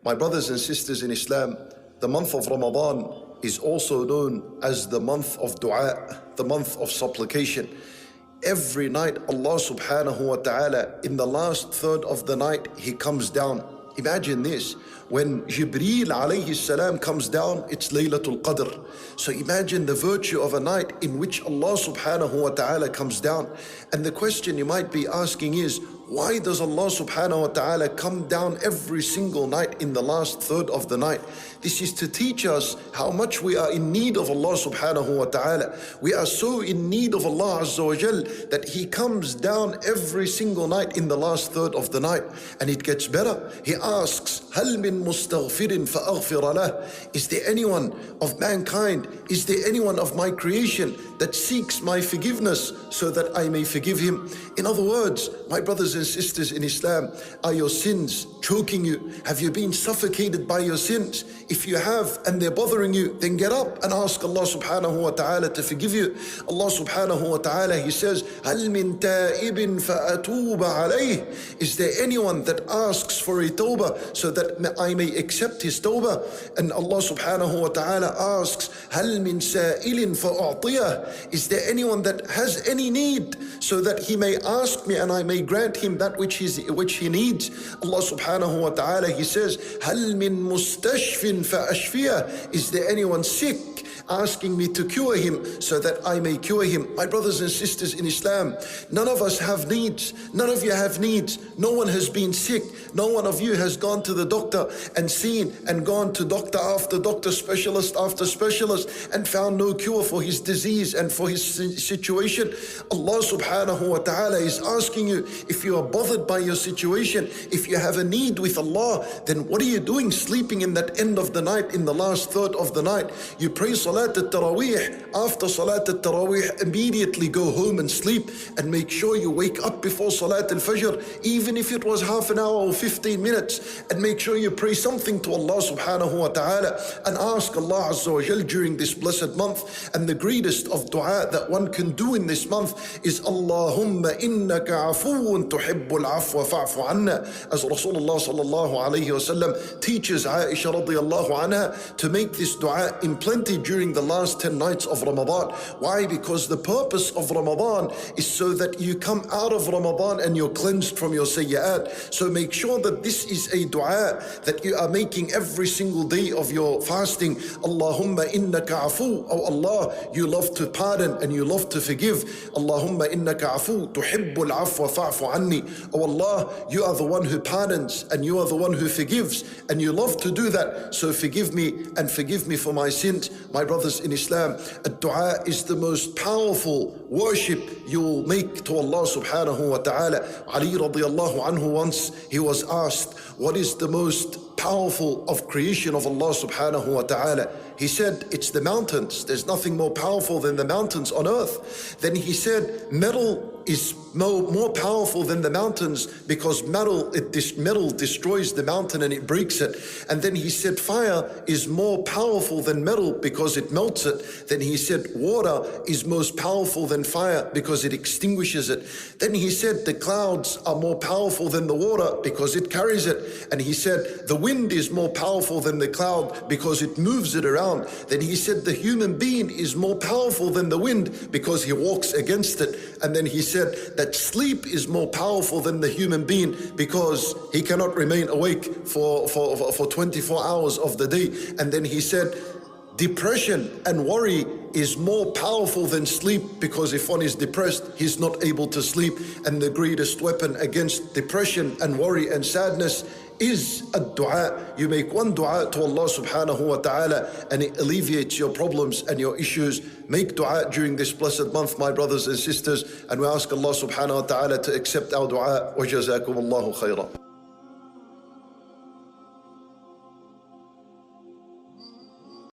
My brothers and sisters in Islam, the month of Ramadan is also known as the month of dua, the month of supplication. Every night Allah subhanahu wa ta'ala, in the last third of the night, He comes down. Imagine this, when Jibreel alayhi salam comes down, it's Laylatul Qadr. So imagine the virtue of a night in which Allah subhanahu wa ta'ala comes down. And the question you might be asking is, why does Allah subhanahu wa ta'ala come down every single night in the last third of the night? This is to teach us how much we are in need of Allah subhanahu wa ta'ala. We are so in need of Allah azza wa jal that He comes down every single night in the last third of the night. And it gets better. He asks, هَلْ مِن مُسْتَغْفِرٍ فَأَغْفِرَ لَهُ? Is there anyone of mankind, is there anyone of my creation that seeks my forgiveness so that I may forgive him? In other words, my brothers and sisters in Islam, are your sins choking you? Have you been suffocated by your sins? If you have and they're bothering you, then get up and ask Allah subhanahu wa ta'ala to forgive you. Allah subhanahu wa ta'ala, He says, هَلْ مِن تَائِبٍ فَأَتُوبَ عَلَيْهِ? Is there anyone that asks for a tawbah so that I may accept his tawbah? And Allah subhanahu wa ta'ala asks, هَلْ مِن سَائِلٍ فَأُعْطِيَهِ? Is there anyone that has any need so that he may ask me and I may grant him that which he needs? Allah subhanahu wa ta'ala, He says, هَلْ مِن مُسْتَشْفٍ فَأَشْفِيَهِ? Is there anyone sick asking me to cure him so that I may cure him? My brothers and sisters in Islam, none of us have needs. None of you have needs. No one has been sick. No one of you has gone to the doctor and seen and gone to doctor after doctor, specialist after specialist, and found no cure for his disease and for his situation. Allah subhanahu wa ta'ala is asking you, if you are bothered by your situation, if you have a need with Allah, then what are you doing sleeping in that end of the night, in the last third of the night? You pray Salat al-Taraweeh. After Salat al-Taraweeh, immediately go home and sleep, and make sure you wake up before Salat al-Fajr, even if it was half an hour or 15 minutes, and make sure you pray something to Allah subhanahu wa ta'ala and ask Allah azza wa jal during this blessed month. And the greatest of dua that one can do in this month is Allahumma innaka afuun tuhibbul afwa fa'fu anna, as Rasulullah sallallahu alayhi wa sallam teaches Aisha radiyallahu anha to make this dua in plenty during the last 10 nights of Ramadan. Why? Because the purpose of Ramadan is so that you come out of Ramadan and you're cleansed from your sayyat. So make sure that this is a dua that you are making every single day of your fasting. Allahumma innaka afu. Oh Allah, you love to pardon and you love to forgive. Allahumma innaka afu tuhibbul afwa fa'fu anni. Oh Allah, you are the one who pardons and you are the one who forgives, and you love to do that. So forgive me and forgive me for my sins. My brothers in Islam, dua is the most powerful worship you will make to Allah subhanahu wa ta'ala. Ali radiyallahu anhu, once he was asked, what is the most powerful of creation of Allah subhanahu wa ta'ala? He said, it's the mountains. There's nothing more powerful than the mountains on earth. Then he said, metal is more powerful than the mountains, because metal destroys the mountain and it breaks it. And then he said, fire is more powerful than metal because it melts it. Then he said, water is most powerful than fire because it extinguishes it. Then he said, the clouds are more powerful than the water because it carries it. And he said, the wind is more powerful than the cloud because it moves it around. Then he said, the human being is more powerful than the wind because he walks against it. And then he said that sleep is more powerful than the human being because he cannot remain awake for 24 hours of the day. And then he said, depression and worry is more powerful than sleep, because if one is depressed, he's not able to sleep. And the greatest weapon against depression and worry and sadness is a dua. You make one dua to Allah subhanahu wa ta'ala and it alleviates your problems and your issues. Make dua during this blessed month, my brothers and sisters, and we ask Allah subhanahu wa ta'ala to accept our dua. Wa jazakum Allahu khairan.